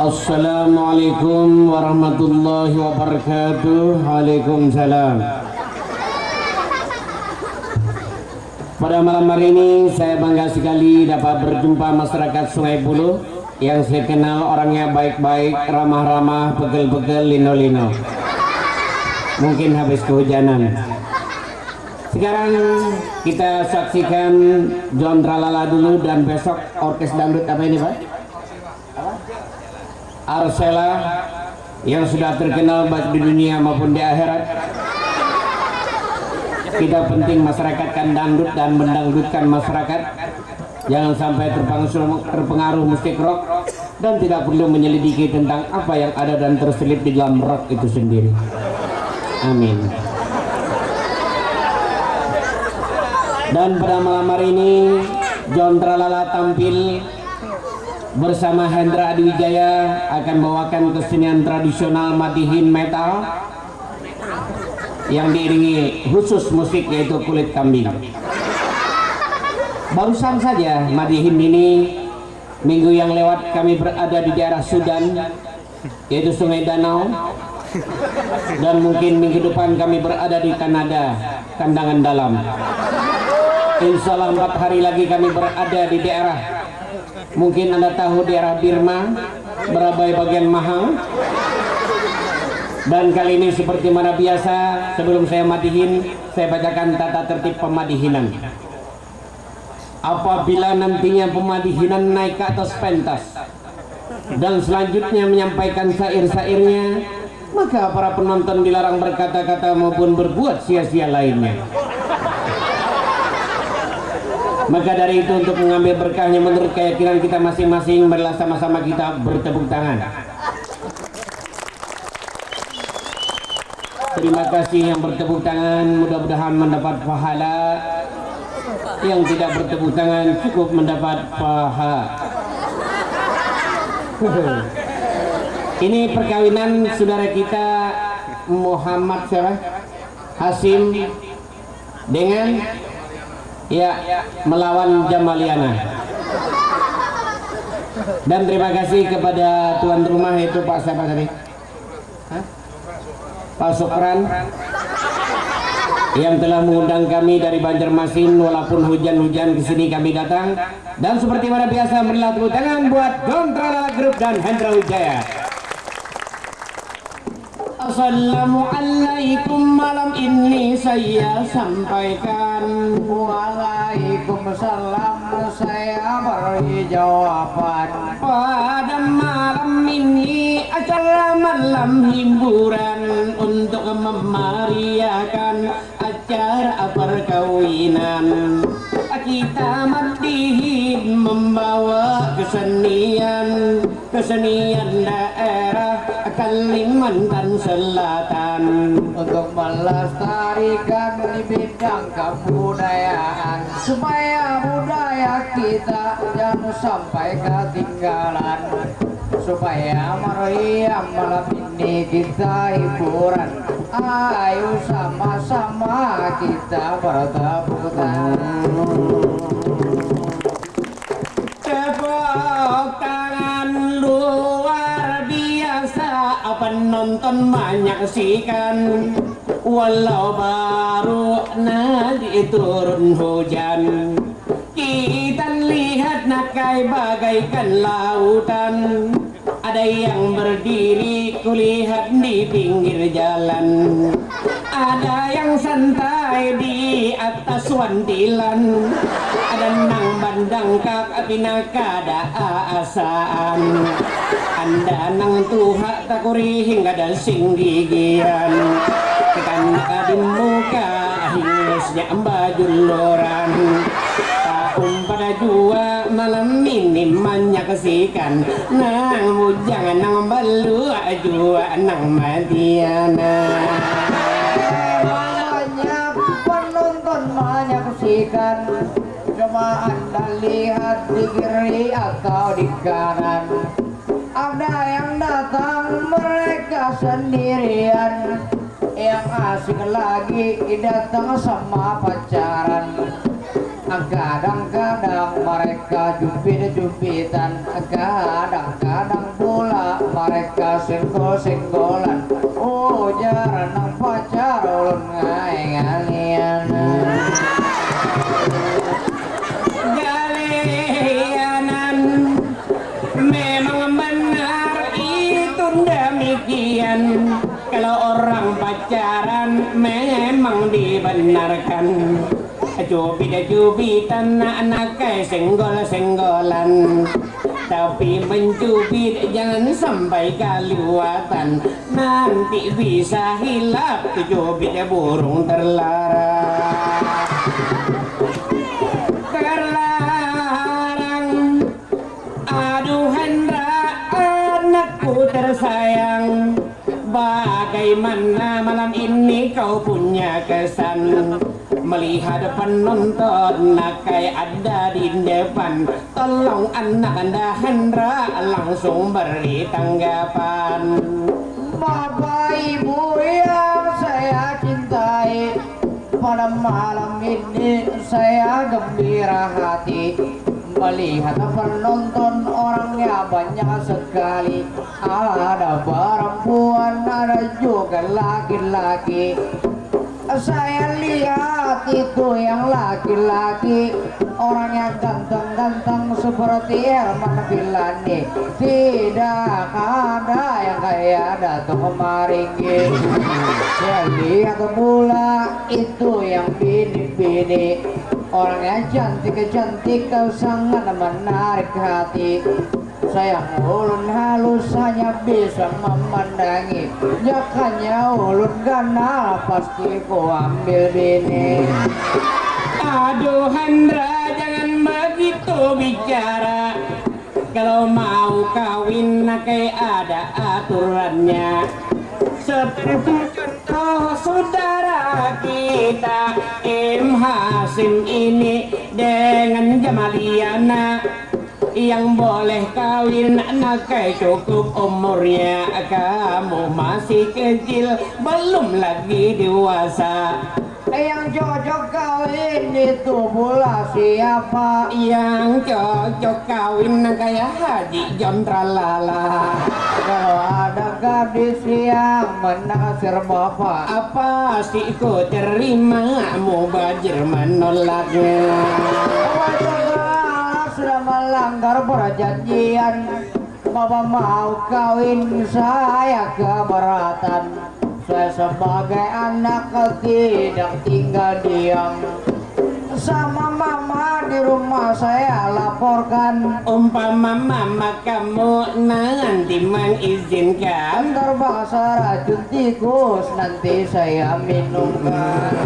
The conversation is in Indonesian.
Assalamualaikum warahmatullahi wabarakatuh. Waalaikumsalam. Pada malam hari ini saya bangga sekali dapat berjumpa masyarakat Sungai Buloh yang saya kenal orangnya baik-baik, ramah-ramah, pegel-pegel, lino-lino. Mungkin habis kehujanan. Sekarang kita saksikan John Tralala dulu dan besok orkes dangdut apa ini Pak? Arsela yang sudah terkenal baik di dunia maupun di akhirat. Kita penting masyarakat dangdut dan mendangdutkan masyarakat. Jangan sampai terpengaruh musik rock dan tidak perlu menyelidiki tentang apa yang ada dan terselip di dalam rock itu sendiri. Amin. Dan pada malam hari ini John Tralala tampil bersama Hendra Adiwijaya akan bawakan kesenian tradisional Madihin metal yang diiringi khusus musik yaitu kulit kambing. Barusan saja Madihin ini minggu yang lewat kami berada di daerah Sudan yaitu Sungai Danau, dan mungkin minggu depan kami berada di Kanada, Kandangan Dalam. Insya Allah 4 hari lagi kami berada di daerah, mungkin Anda tahu daerah Birma, Barabai bagian Mahang. Dan kali ini seperti mana biasa, sebelum saya madihin, saya bacakan tata tertib pemadihinan. Apabila nantinya pemadihinan naik ke atas pentas dan selanjutnya menyampaikan syair-syairnya, maka para penonton dilarang berkata-kata maupun berbuat sia-sia lainnya. Maka dari itu, untuk mengambil berkahnya menurut keyakinan kita masing-masing, marilah sama-sama kita bertepuk tangan. Terima kasih yang bertepuk tangan, mudah-mudahan mendapat pahala. Yang tidak bertepuk tangan cukup mendapat paha. Ini perkawinan saudara kita Muhammad siapa? Hasim dengan melawan Jamaliana. Dan terima kasih kepada tuan rumah itu Pak siapa tadi? Pak Sukran yang telah mengundang kami dari Banjarmasin, walaupun hujan-hujan kesini kami datang. Dan seperti mana biasa, marilah tepuk tangan buat John Tralala Group dan Hendra Wijaya. Assalamualaikum, malam ini saya sampaikan. Waalaikumsalam, saya beri jawaban. Pada malam ini acara malam hiburan untuk memeriahkan acara perkawinan. Kita Madihin membawa kesenian daerah Kalimantan Selatan untuk melestarikan di bidang kebudayaan, supaya budaya kita jangan sampai ketinggalan, supaya meriah malam ini kita hiburan. Ayo sama-sama kita bertepuk tangan. Tepuk tangan luar biasa, penonton menyaksikan. Walau baru nanti turun hujan, kita lihat nakai bagaikan lautan. Ada yang berdiri kulihat di pinggir jalan, ada yang santai di atas wantilan, ada nang bandang kak pinaka ada asaan, anda nang tuha takuri hingga dan sing gigian, kita di muka hingusnya baju loran. Pada jua malam ini menyaksikan nang mujang nang balu jua nang Madiana. Banyak penonton menyaksikan, coba anda lihat di kiri atau di kanan, ada yang datang mereka sendirian, yang asik lagi datang sama pacaran. Kadang-kadang mereka jupit-jupitan, kadang-kadang pula mereka senggol-senggolan. Ujar nang pacar ulun ngalian. Galianan memang benar itu demikian. Kalau orang pacaran memang dibenarkan. Cubit-cubitan anak senggol-senggolan, tapi mencubit jangan sampai kaliwatan, nanti bisa hilap cubit burung terlarang. Terlarang, aduh Hendra anakku tersayang, bagaimana malam ini kau punya kesan melihat penonton kayak ada di depan? Tolong anak anda Hendra langsung beri tanggapan. Bapak Ibu yang saya cintai, pada malam ini saya gembira hati melihat penonton orangnya banyak sekali. Ada perempuan, ada juga laki-laki. Saya lihat itu yang laki-laki orangnya ganteng-ganteng seperti Herman Vilani. Tidak ada yang kayak Datuk kemarin. Saya lihat pula itu yang bini-bini orangnya cantik-cantik, sangat menarik hati. Sayang ulun halus hanya bisa memandangi, jakanya ulun ganal pasti ku ambil bini. Aduh Hendra jangan begitu bicara, kalau mau kawin kayak ada aturannya. Seperti contoh saudara kita Im Hasim ini dengan Jamaliana, yang boleh kawin nakai cukup umurnya, kamu masih kecil belum lagi dewasa. Yang cocok kawin itu pula siapa? Yang cocok kawin kayak Haji John Tralala. Kalau ada gadis yang menaksir bapak, Apa sih ku terima, mau bajir menolaknya. sudah melanggar perjanjian. Bapak mau kawin, saya keberatan. Saya sebagai anak tidak tinggal diam. Sama mama di rumah saya laporkan. Umpama mama kamu nanti mengizinkan, Terbaksa racun tikus nanti saya minumkan.